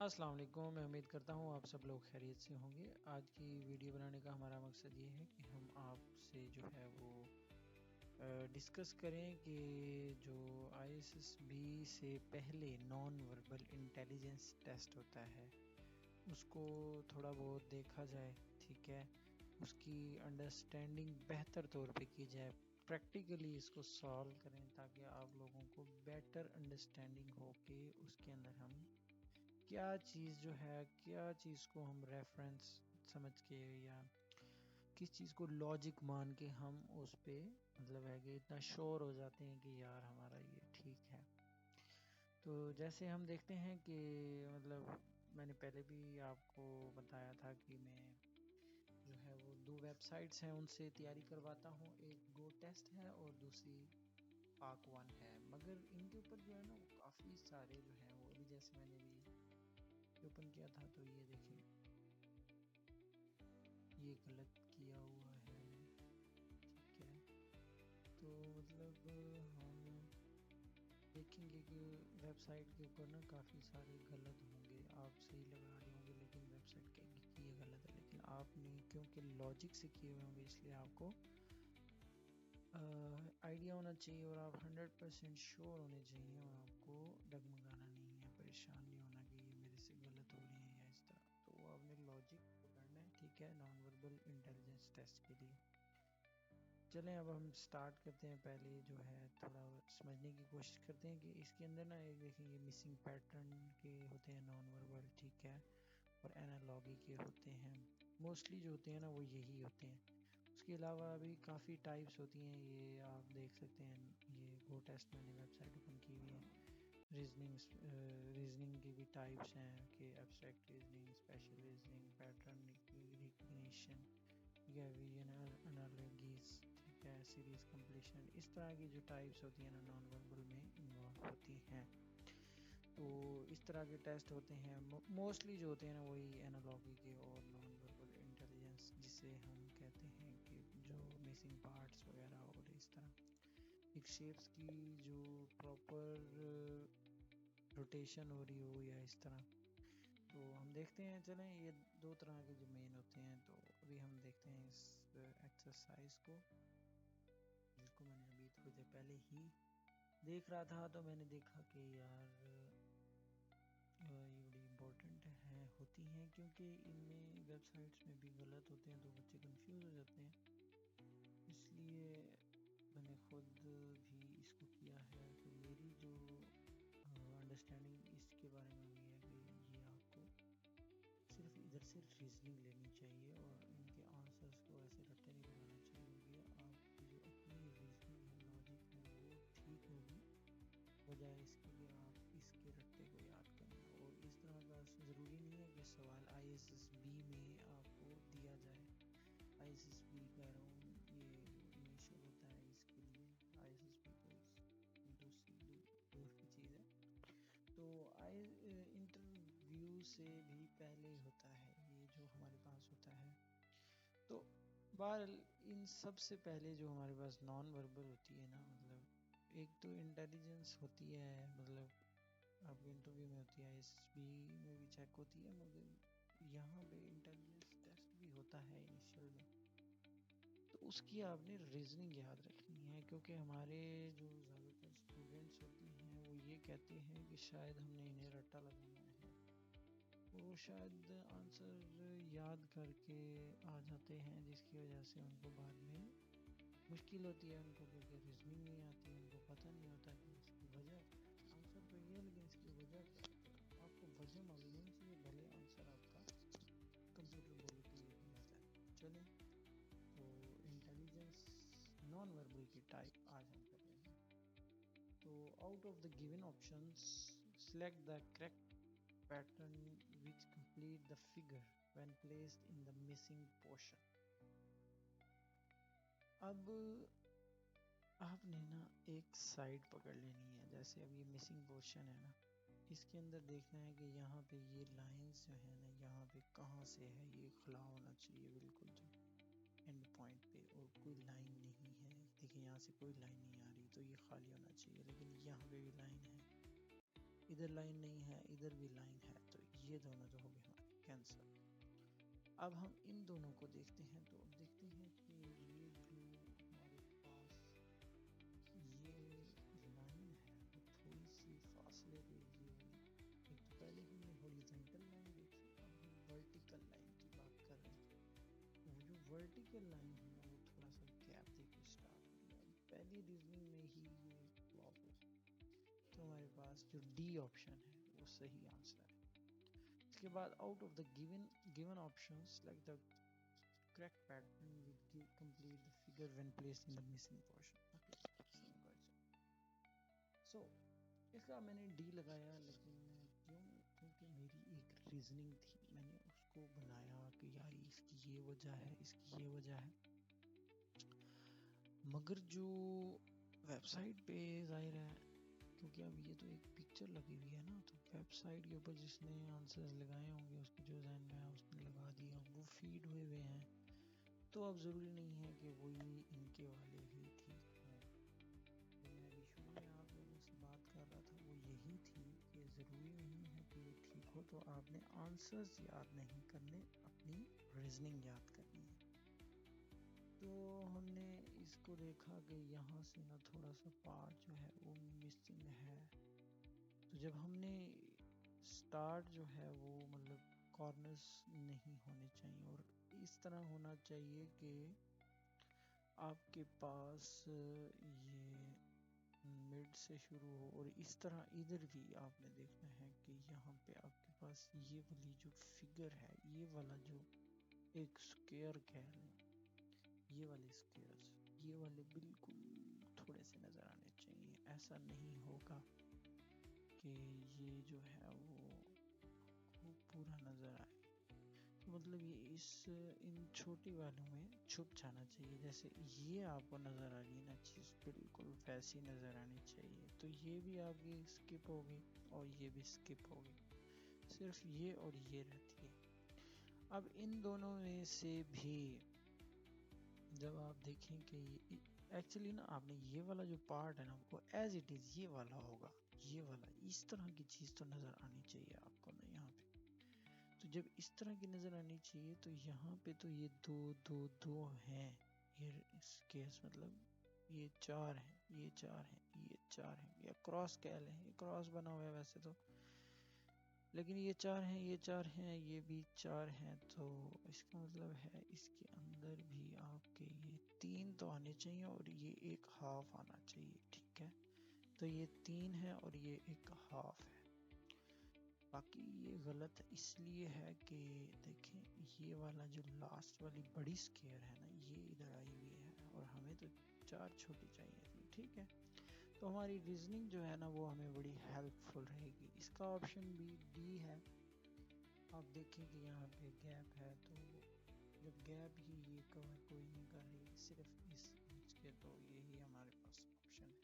السلام علیکم، میں امید کرتا ہوں آپ سب لوگ خیریت سے ہوں گے۔ آج کی ویڈیو بنانے کا ہمارا مقصد یہ ہے کہ ہم آپ سے جو ہے وہ ڈسکس کریں کہ جو ISSB سے پہلے نان وربل انٹیلیجنس ٹیسٹ ہوتا ہے اس کو تھوڑا بہت دیکھا جائے، ٹھیک ہے، اس کی انڈرسٹینڈنگ بہتر طور پہ کی جائے، پریکٹیکلی اس کو سالو کریں تاکہ آپ لوگوں کو بیٹر انڈرسٹینڈنگ ہو کہ اس کے اندر ہم کیا چیز جو ہے، کیا چیز کو ہم ریفرنس سمجھ کے یا کس چیز کو لاجک مان کے ہم اس پہ مطلب ہے کہ اتنا شور ہو جاتے ہیں کہ یار ہمارا یہ ٹھیک ہے۔ تو جیسے ہم دیکھتے ہیں کہ مطلب میں نے پہلے بھی آپ کو بتایا تھا کہ میں جو ہے وہ 2 ویب سائٹس ہیں ان سے تیاری کرواتا ہوں، ایک گو ٹیسٹ ہے اور دوسری پاک ون ہے، مگر ان کے اوپر جو ہے نا وہ کافی سارے جو ہیں وہ ابھی جیسے میں نے بھی اوپن کیا تھا تو یہ دیکھیں یہ غلط کیا ہوا ہے، ٹھیک ہے۔ تو مطلب ہم دیکھیں گے کہ ویب سائٹ کے اوپر نا کافی سارے غلط ہوں گے، آپ صحیح لگا رہے ہوں گے لیکن ویب سائٹ کہیں گے کہ یہ غلط ہے، لیکن آپ نے کیونکہ لاجک سے کیے ہوئے ہوں گے اس لیے آپ کو آئیڈیا ہونا چاہیے اور آپ 100% شور ہونے چاہیے اور آپ کو ڈگمگانا نہیں ہے، پریشان نہیں ہونا کہ یہ میرے سے غلط ہو رہی ہے یا اس طرح۔ تو آپ نے لاجک پکڑنا ہے، ٹھیک ہے، نان وربل انٹیلیجنس ٹیسٹ کے لیے۔ چلیں اب ہم سٹارٹ کرتے ہیں، پہلے جو ہے تھوڑا سمجھنے کی کوشش کرتے ہیں کہ اس کے اندر نا ایک دیکھیں یہ مسنگ پیٹرن کے ہوتے ہیں نان وربل، ٹھیک ہے، اور اینالوگی کے ہوتے ہیں، موسٹلی جو ہوتے ہیں نا وہ یہی ہوتے ہیں۔ اس کے علاوہ بھی کافی ٹائپس ہوتی ہیں، یہ آپ دیکھ سکتے ہیں، یہ گو ٹیسٹ میں نے ویب سائٹ اوپن کی ہوئی ہے۔ ریزننگ کی بھی ٹائپس ہیں کہ abstract reasoning, special reasoning, pattern recognition, analogies, ٹھیک ہے، سیریز کمپلیشن، اس طرح کی جو ٹائپس ہوتی ہیں نا نان وربل میں انوالو ہوتی ہیں۔ تو اس طرح کے ٹیسٹ ہوتے ہیں، موسٹلی جو ہوتے ہیں نا وہی اینالوگی کے اور نان وربل انٹیلیجنس، جسے ہم کہتے ہیں کہ جو مسنگ پارٹس وغیرہ اور اس طرح ایک شیپس کی جو پراپر روٹیشن ہو رہی ہو یا اس طرح۔ تو ہم دیکھتے ہیں، چلیں یہ 2 طرح کے جو مین ہوتے ہیں، تو ابھی ہم دیکھتے ہیں اس ایکسرسائز کو جس کو میں نے ابھی تھوڑی دیر پہلے ہی دیکھ رہا تھا، تو میں نے دیکھا کہ یار یہ بڑی امپورٹنٹ ہے ہوتی ہیں کیونکہ ان میں ویب سائٹس میں بھی غلط ہوتے ہیں تو بچے کنفیوز ہو جاتے ہیں، اس لیے میں نے خود بھی اس کو کیا ہے۔ تو میری جو انڈرسٹینڈنگ اس کے بارے میں ہوئی ہے کہ یہ آپ کو صرف ادھر سے ریزننگ لینی چاہیے اور ان کے آنسرس کو ایسے رٹے نہیں بنانا چاہیے، کیونکہ آپ کی جو اپنی ریزننگ ہے، لاجک ہے، وہ ٹھیک ہوگی بجائے اس کے لیے آپ اس کے رٹے کو یاد کریں۔ اور اس طرح کا ضروری نہیں ہے کہ سوال ISSB میں آپ کو دیا جائے، ISSB کہہ رہا ہوں، یہ جو انیشل ہوتا ہے اس کے لیے ISSB کوئی دوسری دور کی چیز ہے۔ تو انٹرویو سے بھی پہلے ہوتا ہے یہ جو ہمارے پاس ہوتا ہے۔ تو بہرحال ان سب سے پہلے جو ہمارے پاس نان وربل ہوتی ہے نا، مطلب ایک تو انٹیلیجنس ہوتی ہے، مطلب آپ کے انٹرویو میں ہوتی ہے، ISSB میں بھی چیک ہوتی ہے، مگر یہاں پہ انٹیلیجنس ٹیسٹ بھی ہوتا ہے انیشل میں۔ تو اس کی آپ نے ریزننگ یاد رکھنی ہے، کیونکہ ہمارے جو زیادہ تر اسٹوڈنٹس ہوتے ہیں وہ یہ کہتے ہیں کہ شاید ہم نے انہیں رٹا لگانا ہے، وہ شاید آنسر یاد کر کے آ جاتے ہیں، جس کی وجہ سے ان کو بعد میں مشکل ہوتی ہے ان کو، کیونکہ ریزننگ نہیں آتی، ان کو پتہ نہیں ہوتا کہ اس کی وجہ کیا ہے۔ آنسر تو یہ ہے لیکن اس کی وجہ کیا ہے، تو آپ کو وجہ معلوم ہونی چاہیے، بھلے آنسر آپ کا کمپیوٹر بولے کہ یہ غلط ہے۔ چلیں تو انٹیلیجنس نان وربل کی ٹائپ آج ہم کر رہے ہیں۔ تو out of the given options select the correct pattern which complete the figure when placed in the missing portion۔ اب آپ نے نا ایک سائڈ پکڑ لینی ہے، جیسے اب یہ مسنگ پورشن ہے نا، اس کے اندر دیکھنا ہے کہ یہاں پہ یہ لائنز جو ہے نا یہاں پہ کہاں سے ہے، یہ کھلا ہونا چاہیے بالکل جو اینڈ پوائنٹ پہ، اور کوئی لائن نہیں ہے، دیکھیں یہاں سے کوئی لائن نہیں آ رہی تو یہ خالی ہونا چاہیے، لیکن یہاں پہ بھی لائن ہے، ادھر لائن نہیں ہے، ادھر بھی لائن ہے، تو یہ دونوں جو ہو گئے ہمارے کینسل. اب ہم ان دونوں کو دیکھتے ہیں تو اب دیکھتے ہیں کہ یہ جو ہمارے پاس یہ لائن ہے وہ تھوڑی سی فاصلے پہ یہ ہوئی. ایک تو پہلے ہم نے ہاریزونٹل لائن دیکھی, اب ہم ورٹیکل لائن کی بات کر رہے ہیں. وہ جو ورٹیکل لائن ہے نا وہ تھوڑا سا گیپ دے کے اسٹارٹ ہوئی ہے. پہلی ریزننگ میں ہی یہ فلاپ ہو, تو ہمارے پاس جو ڈی آپشن ہے وہ صحیح آنسر ہے. اس کے بعد out of the given options select the correct pattern with complete the figure when placed in the missing portion. Okay, same question. So اس کا میں نے ڈی لگایا, لیکن کیونکہ میری ایک ریزننگ تھی, میں نے اس کو بنایا کہ یار اس کی یہ وجہ ہے, اس کی یہ وجہ ہے. مگر جو ویب سائٹ پہ ظاہر ہے, کیونکہ اب یہ تو ایک پکچر لگی ہوئی ہے نا, تو ویب سائٹ کے اوپر جس نے آنسرز لگائے ہوں گے اس کے جو ذہن میں ہے اس نے لگا دیا, وہ فیڈ ہوئے ہیں. تو اب ضروری نہیں ہے کہ وہی ان کے والے ہی ٹھیک ہوں. تو میں ابھی شروع میں آپ لوگوں سے بات کر رہا تھا وہ یہی تھی کہ ضروری نہیں ہے کہ یہ ٹھیک ہو تو آپ نے آنسرز یاد نہیں کرنے, اپنی ریزننگ یاد کرنی ہے. تو ہم نے اس کو دیکھا کہ یہاں سے نا تھوڑا سا پارٹ جو ہے وہ مسنگ ہے. تو جب ہم نے سٹارٹ جو ہے وہ مطلب کارنرز نہیں ہونے چاہیے, اور اس طرح ہونا چاہیے کہ آپ کے پاس یہ مڈ سے شروع ہو, اور اس طرح ادھر بھی آپ نے دیکھنا ہے کہ یہاں پہ آپ کے پاس یہ والی جو فگر ہے, یہ والا جو ایک سکوئر کہہ لیں, یہ والے سکوئرز یہ والے بالکل تھوڑے سے نظر آنے چاہیے. ایسا نہیں ہوگا کہ یہ جو ہے وہ پورا نظر آئے. تو مطلب یہ ان چھوٹی والوں میں چھپ جانا چاہیے. جیسے یہ آپ کو نظر آ رہی ہے نا چیز, بالکل ویسی نظر آنی چاہیے. تو یہ بھی آپ کی اسکپ ہوگی اور یہ بھی اسکپ ہوگی, صرف یہ اور یہ رہتی ہے. اب ان دونوں میں سے بھی جب آپ دیکھیں کہ ایکچولی نا آپ نے یہ والا جو پارٹ ہے نا وہ ایز اٹ از یہ والا ہوگا, یہ والا اس طرح کی چیز تو نظر آنی چاہیے آپ کو نا یہاں پہ. تو جب اس طرح کی نظر آنی چاہیے تو یہاں پہ تو یہ دو ہیں, یہ اس کیس مطلب یہ چار ہیں, یہ چار ہیں, یہ چار ہیں, یا کراس کہہ لیں, یہ کراس بنا ہوا ہے ویسے تو, لیکن یہ چار ہیں, یہ چار ہیں, یہ بھی چار ہیں. تو اس کا مطلب ہے اس کے اندر بھی آپ کے یہ تین تو آنے چاہیے اور یہ ایک ہاف آنا چاہیے. ٹھیک ہے, تو یہ تین ہے اور یہ ایک ہاف ہے. باقی یہ غلط اس لیے ہے کہ دیکھیں یہ والا جو لاسٹ والی بڑی سکیئر ہے نا یہ ادھر آئی ہوئی ہے, اور ہمیں تو چار چھوٹی چاہیے تھی. ٹھیک ہے, تو ہماری ریزننگ جو ہے نا وہ ہمیں بڑی ہیلپ فل رہے گی. اس کا آپشن بھی ڈی ہے. آپ دیکھیں کہ یہاں پہ گیپ ہے, تو جب گیپ ہی یہ کور کوئی نہیں کر رہی, صرف اس بیچ کے, تو یہی ہمارے پاس آپشن ہے.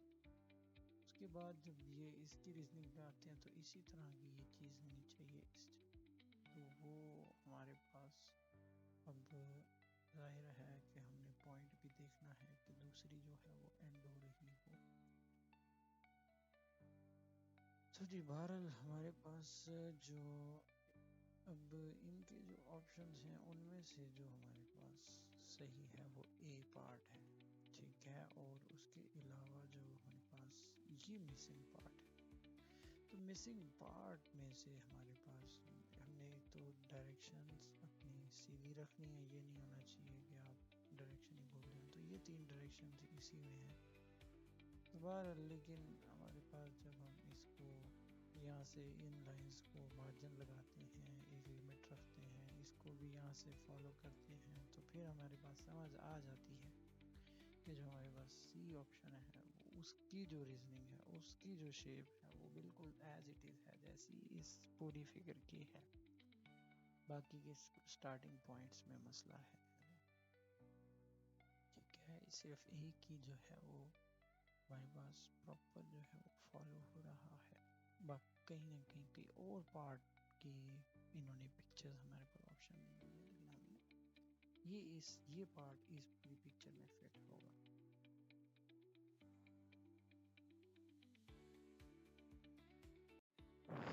اس کے بعد جب یہ اس کی ریزننگ پہ آتے ہیں تو اسی طرح کی یہ چیز ہونی چاہیے اس, تو وہ ہمارے پاس اب ظاہر ہے کہ ہم نے پوائنٹ بھی دیکھنا ہے کہ دوسری جو ہے وہ اینڈ ہو رہی ہو. تو جی بہرحال ہمارے پاس جو اب ان کے جو آپشنز ہیں ان میں سے جو ہمارے پاس صحیح ہے وہ اے پارٹ ہے. ٹھیک ہے, اور اس کے علاوہ جو ہمارے پاس یہ مسنگ پارٹ ہے. تو مسنگ پارٹ میں سے ہمارے پاس ہم نے تو ڈائریکشنز اپنی سیدھی رکھنی ہے, یہ نہیں ہونا چاہیے کہ آپ ڈائریکشن ہی بول رہے ہیں. تو یہ تین ڈائریکشنز اسی میں ہیں دوبارہ. لیکن ہمارے پاس جب ہم اس کو یہاں سے ان لائنز کو مارجن لگاتے ہیں, ایک لمٹ رکھتے ہیں, اس کو بھی یہاں سے فالو کرتے ہیں, تو پھر ہمارے پاس سمجھ آ جاتی ہے کہ جو ہمارے پاس سی آپشن ہے وہ اس کی جو ریزننگ ہے, اس کی جو شیپ ہے وہ بالکل ایز اٹ از ہے جیسی اس پوری فگر کی ہے. باقی کے سٹارٹنگ پوائنٹس میں مسئلہ ہے. ٹھیک ہے, صرف ایک ہی جو ہے وہ ہمارے پاس پراپر جو ہے وہ فالو ہو رہا ہے. باقی کہیں نہ کہیں کوئی اور پارٹ کی انہوں نے پکچرز ہمارے پاس آپشن نہیں دی ہے, لیکن ہمیں یہ پارٹ اس پوری پکچر میں فٹ ہوگا.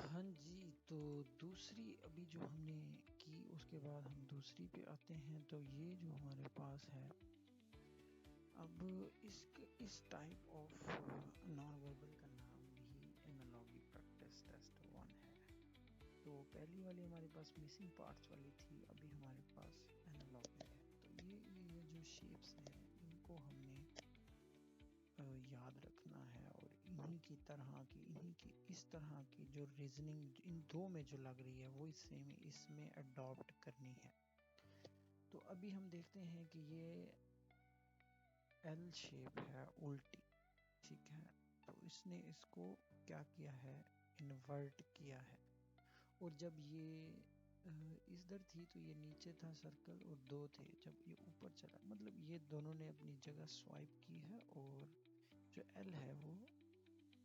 ہاں جی, تو تو دوسری ابھی جو ہم نے کی اس کے بعد ہم دوسری پہ آتے ہیں. تو یہ جو ہمارے پاس ہے اب اس ٹائپ آف نان وربل کا نام بھی انالوگی پریکٹس ٹیسٹ 1 ہے. تو پہلی والی ہمارے پاس مسنگ پارٹس والی تھی, ابھی ہمارے پاس انالوگی ہے. تو یہ جو شیپس ہیں ان کو ہم نے یاد رکھنا ہے, اور انہی کی اس طرح کی جو ریزننگ ان دو میں جو لگ رہی ہے وہ سیم اس میں اڈاپٹ کرنی ہے. تو ابھی ہم دیکھتے ہیں کہ یہ ایل شیپ ہے الٹی, ٹھیک ہے. تو اس نے اس کو کیا کیا ہے, انورٹ کیا ہے. اور جب یہ اس در تھی تو یہ نیچے تھا سرکل اور 2 تھے. جب یہ اوپر چلا مطلب یہ دونوں نے اپنی جگہ سوائپ کی ہے, اور جو ایل ہے وہ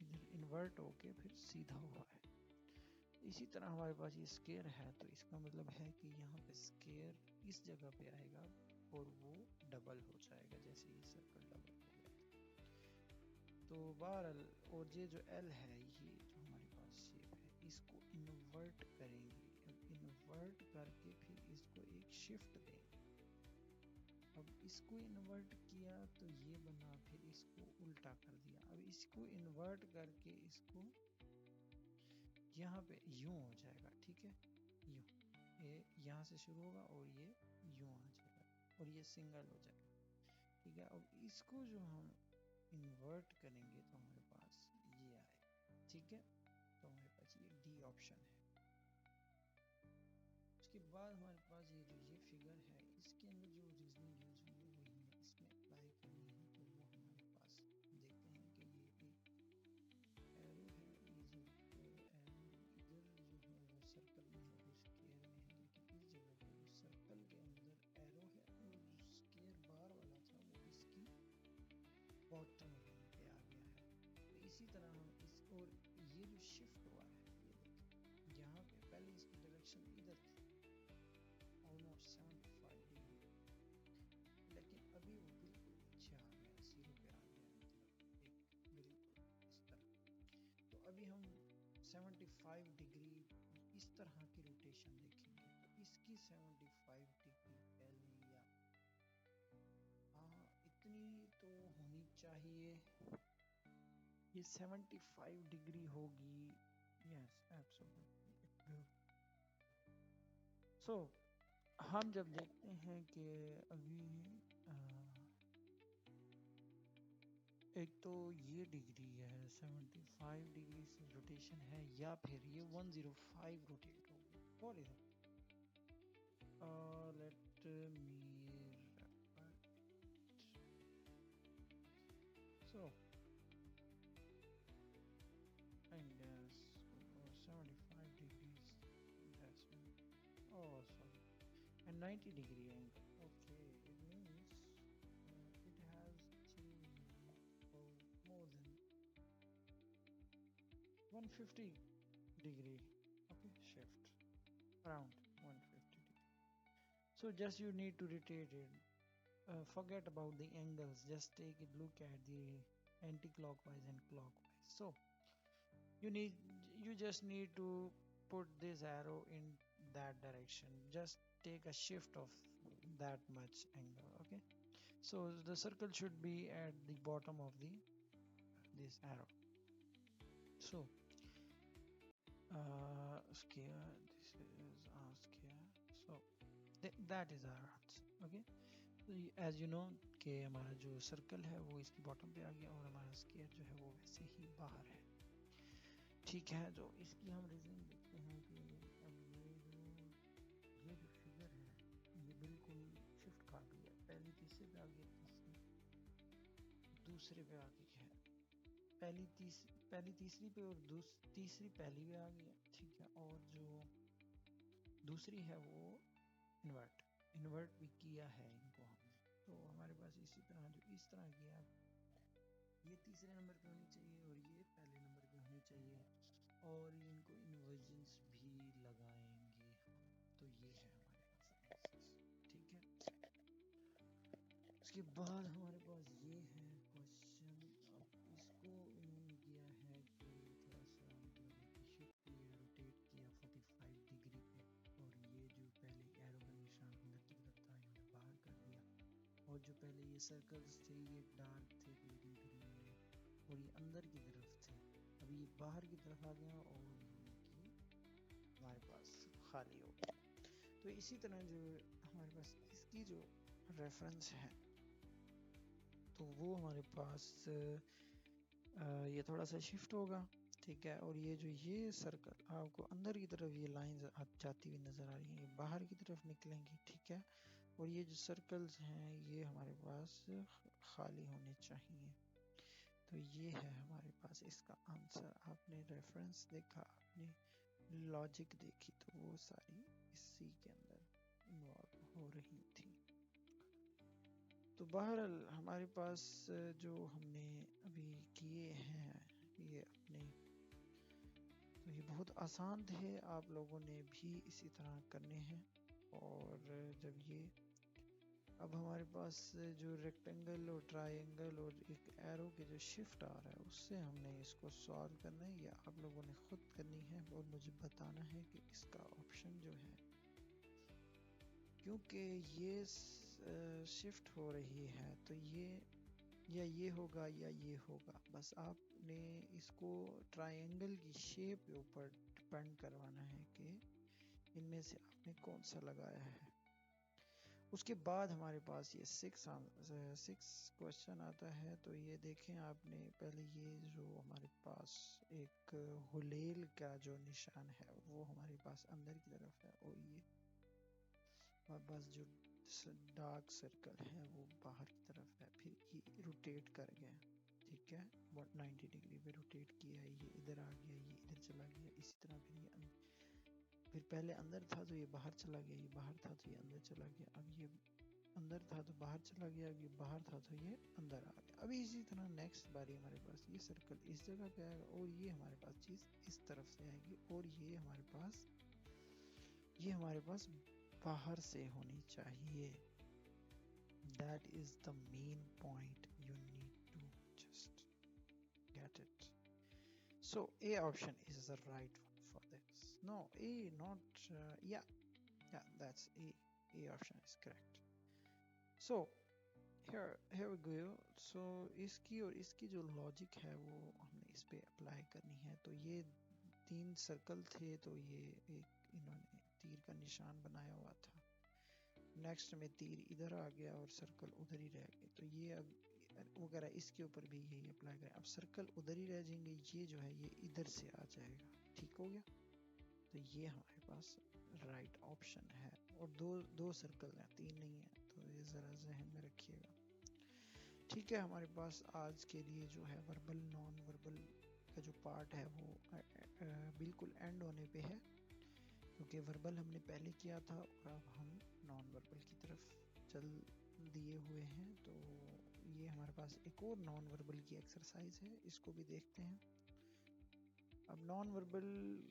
ادھر انورٹ ہو کے پھر سیدھا ہوا ہے. اسی طرح ہمارے پاس یہ اسکیئر ہے, تو اس کا مطلب ہے کہ یہاں پہ اسکیئر اس جگہ پہ آئے گا اور وہ ڈبل ہو جائے گا, جیسے یہ سرکل ڈبل ہو گیا تھا. تو بہرحال اور یہ جو ایل ہے یہ جو ہمارے پاس شیپ ہے اس کو انورٹ کریں گے. اب انورٹ کر کے پھر اس کو ایک شفٹ دیں گے. اب اس کو انورٹ کیا تو یہ بنا, پھر اس کو الٹا کر دیا. اب اس کو انورٹ کر کے اس کو یہاں پہ یوں ہو جائے گا, ٹھیک ہے. یوں یہ یہاں سے شروع ہوگا اور یہ یوں آ جائے گا اور یہ سنگل ہو جائے گا, ٹھیک ہے. اب اس کو جو ہم انورٹ کریں گے تو ہمارے پاس یہ آئے گا, ٹھیک ہے. تو ہمارے پاس یہ ڈی آپشن ہے. اس کے بعد ہمارے پاس یہ جو یہ فگر ہے اس کے اندر جو ریزننگ یوز ہوئی ہے وہی ہمیں اس میں اپلائی کرنی ہے. تو وہ ہمارے پاس دیکھتے ہیں کہ یہ ایک ایرو ہے, یہ جو ایرو ادھر جو ہے وہ سرکل میں ہے, وہ اسکیئر میں ہے, لیکن اس جگہ پہ وہ سرکل کے اندر ایرو ہے, اور جو اسکیئر بار والا تھا وہ اس کی باٹم پہ آ گیا ہے. تو اسی طرح ہم اس اور یہ جو شفٹ ہوا ہے یہ دیکھیں یہاں پہ پہلے اس کی ڈائریکشن ادھر تھی almost 75 ڈگری, لیکن ابھی وہ بالکل نیچے آ گیا, 0 پہ آ گیا, مطلب ایک بالکل اس طرح. تو ابھی ہم 75 ڈگری اس طرح کی روٹیشن دیکھیں گے. تو اس کی 75 ڈگری پہلے یا ہاں اتنی تو ہونی چاہیے, یہ 75 ڈگری ہوگی. یس ایبسولوٹلی. سو ہم جب دیکھتے ہیں کہ ابھی ایک تو یہ ڈگری ہے 75 ڈگری سے روٹیشن ہے, یا پھر یہ 105 روٹیٹ ہوگی. What is it? Let me refer it. So I guess 75 degrees. That's oh sorry, and 90 degree angle. Okay, it means it has changed for more than 150 degree. Okay, shift around 150 degree. So just you need to rotate it. Forget about the angles. Just take a look at the anti-clockwise and clockwise. So you just need to put this arrow in that direction. Just take a shift of that much angle. Okay. So the circle should be at the bottom of this arrow. So scale. This is our scale. So that is our answer. Okay. As you know کہ ہمارا جو circle ہے وہ اس کی bottom پہ آ گیا, اور ہمارا اسکیئر جو ہے وہ ویسے ہی باہر ہے, ٹھیک ہے. تو اس کی ہم ریزننگ دیکھتے ہیں کہ اب یہ جو فگر ہے یہ بالکل شفٹ کھا گئی ہے. پہلی تیسرے پہ آ گیا, دوسرے پہ آ گئی ہے, پہلی تیسری پہ, اور تیسری پہلی پہ آ گئی ہے, ٹھیک ہے. اور جو دوسری ہے وہ انورٹ بھی کیا ہے ان کو ہم نے. تو ہمارے پاس اسی طرح جو اس طرح کیا, یہ تیسرے نمبر پہ ہونی چاہیے اور یہ پہلے نمبر پہ ہونی چاہیے, اور ان کو انورژنس بھی لگائیں گے ہم. تو یہ ہے ہمارے پاس آنسرز, ٹھیک ہے. اس کے بعد ہمارے پاس یہ ہے کوشچن. اب اس کو انہوں نے کیا ہے کہ تھوڑا سا مطلب شفٹ کیا, روٹیٹ کیا اور جو پہلے یہ سرکلز تھے یہ ڈارک تھے بالکل گرین میں اور یہ اندر کی طرف تھے. ابھی یہ باہر کی طرف آ گیا اور یہ ہمارے پاس خالی ہو گیا. تو اسی طرح جو ہمارے پاس اس کی جو ریفرنس ہے تو وہ ہمارے پاس یہ تھوڑا سا شفٹ ہوگا. ٹھیک ہے. اور یہ جو یہ سرکل آپ کو اندر کی طرف یہ لائنز جاتی ہوئی نظر آ رہی ہیں یہ باہر کی طرف نکلیں گی. ٹھیک ہے. اور یہ جو سرکلز ہیں یہ ہمارے پاس خالی ہونے چاہیے. تو یہ ہے ہمارے پاس اس کا آنسر. آپ نے ریفرنس دیکھا, آپ نے لاجک دیکھی, تو وہ ساری اسی کے اندر انوالو ہو رہی تھی. تو بہرحال ہمارے پاس جو ہم نے ابھی کیے ہیں یہ اپنے, تو یہ بہت آسان تھے, آپ لوگوں نے بھی اسی طرح کرنے ہیں. اور جب یہ اب ہمارے پاس جو ریکٹینگل اور ٹرائنگل اور ایک ایرو کے جو شفٹ آ رہا ہے اس سے ہم نے اس کو سالو کرنا ہے یا آپ لوگوں نے خود کرنی ہے اور مجھے بتانا ہے کہ اس کا آپشن جو ہے, کیونکہ یہ شفٹ ہو رہی ہے تو یہ یا یہ ہوگا یا یہ ہوگا. بس آپ نے اس کو ٹرائنگل کی شیپ کے اوپر ڈپینڈ کروانا ہے کہ ان میں سے آپ نے کون سا لگایا ہے. اس کے بعد ہمارے پاس یہ 6 کوشچن آتا ہے. تو یہ دیکھیں آپ نے پہلے یہ جو ہمارے پاس ایک ہلیل کا جو نشان ہے وہ ہمارے پاس اندر کی طرف ہے اور یہ ہمارے پاس جو ڈارک سرکل ہے وہ باہر کی طرف ہے. پھر یہ روٹیٹ کر گیا. ٹھیک ہے. 90 ڈگری پہ روٹیٹ کیا, یہ ادھر آ گیا, یہ ادھر چلا گیا. اسی طرح پھر پہلے اندر تھا تو یہ باہر چلا گیا, یہ باہر تھا تو یہ اندر چلا گیا. اب یہ اندر تھا تو باہر چلا گیا, اب یہ باہر تھا تو یہ اندر آ گیا. ابھی اسی طرح نیکسٹ باری ہمارے پاس یہ سرکل اس جگہ پہ آئے گا اور یہ ہمارے پاس چیز اس طرف سے آئے گی اور یہ ہمارے پاس باہر سے ہونی چاہیے. That is the main point you need to just get it. So A option is the right one for this. No, A not yeah, that's A. A option is correct. So here we go. So اس کی اور اس کی جو logic ہے وہ ہم نے اس پہ apply کرنی ہے. تو یہ 3 سرکل تھے تو یہ ایک انہوں نے تیر کا نشان بنایا ہوا تھا. نیکسٹ میں تیر ادھر آ گیا اور سرکل ادھر ہی رہ گئے. تو یہ اب وہ کہہ رہا ہے اس کے اوپر بھی یہی اپلائی کریں. اب سرکل ادھر ہی رہ جائیں گے, یہ جو ہے یہ ادھر سے آ جائے گا. ٹھیک ہو گیا. تو یہ ہمارے پاس رائٹ آپشن ہے. اور دو سرکل ہیں, 3 نہیں ہیں, تو یہ ذرا ذہن میں رکھیے گا. ٹھیک ہے. ہمارے پاس آج کے لیے جو ہے وربل نان وربل کا جو پارٹ ہے وہ بالکل اینڈ ہونے پہ ہے, کیونکہ وربل ہم نے پہلے کیا تھا اور اب ہم نان وربل کی طرف چل دیے ہوئے ہیں. تو یہ ہمارے پاس ایک اور نان وربل کی ایکسرسائز ہے, اس کو بھی دیکھتے ہیں. اب نان وربل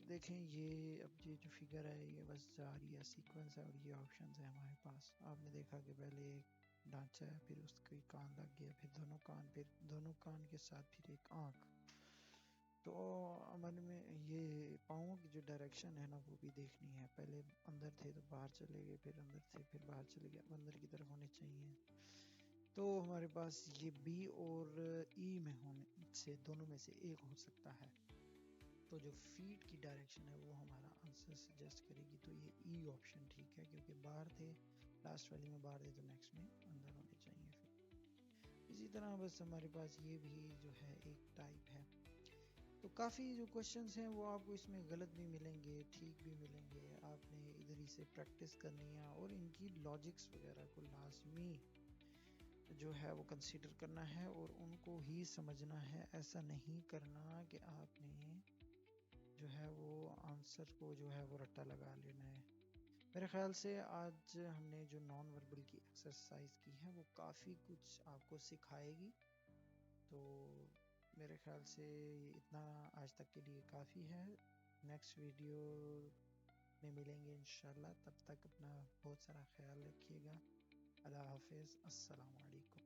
دیکھیں, یہ اب یہ جو فگر ہے یہ بس جا رہی ہے, سیکوینس ہے اور یہ آپشنز ہیں ہمارے پاس. آپ نے دیکھا کہ پہلے ایک ڈھانچہ ہے, پھر اس کو کان لگ گیا, پھر دونوں کان, پھر دونوں کان کے ساتھ پھر ایک آنکھ. تو عمل میں یہ پاؤں کی جو ڈائریکشن ہے نا وہ بھی دیکھنی ہے. پہلے اندر تھے تو باہر چلے گئے, پھر اندر تھے پھر باہر چلے گئے, اب اندر کی طرف ہونے چاہیے. تو ہمارے پاس یہ بی اور ای میں ہونے سے دونوں میں سے ایک ہو سکتا ہے. تو جو فیٹ کی ڈائریکشن ہے وہ ہمارا آنسر سجیسٹ کرے گی. تو یہ ای آپشن ٹھیک ہے, کیونکہ باہر تھے لاسٹ والی میں باہر تھے تو نیکسٹ میں اندر ہونے چاہیے. پھر اسی طرح بس ہمارے پاس یہ بھی جو ہے ایک ٹائپ ہے. تو کافی جو کوشچنز ہیں وہ آپ کو اس میں غلط بھی ملیں گے, ٹھیک بھی ملیں گے. آپ نے ادھر ہی سے پریکٹس کرنی ہے اور ان کی لاجکس وغیرہ کو لازمی جو ہے وہ کنسیڈر کرنا ہے اور ان کو ہی سمجھنا ہے. ایسا نہیں کرنا کہ آپ نے جو ہے وہ آنسر کو جو ہے وہ رٹا لگا لینا ہے. میرے خیال سے آج ہم نے جو نان وربل کی ایکسرسائز کی ہے وہ کافی کچھ آپ کو سکھائے گی. تو میرے خیال سے اتنا آج تک کے لیے کافی ہے. نیکسٹ ویڈیو میں ملیں گے انشاءاللہ. تب تک اپنا بہت سارا خیال رکھیے گا. اللہ حافظ. السلام علیکم.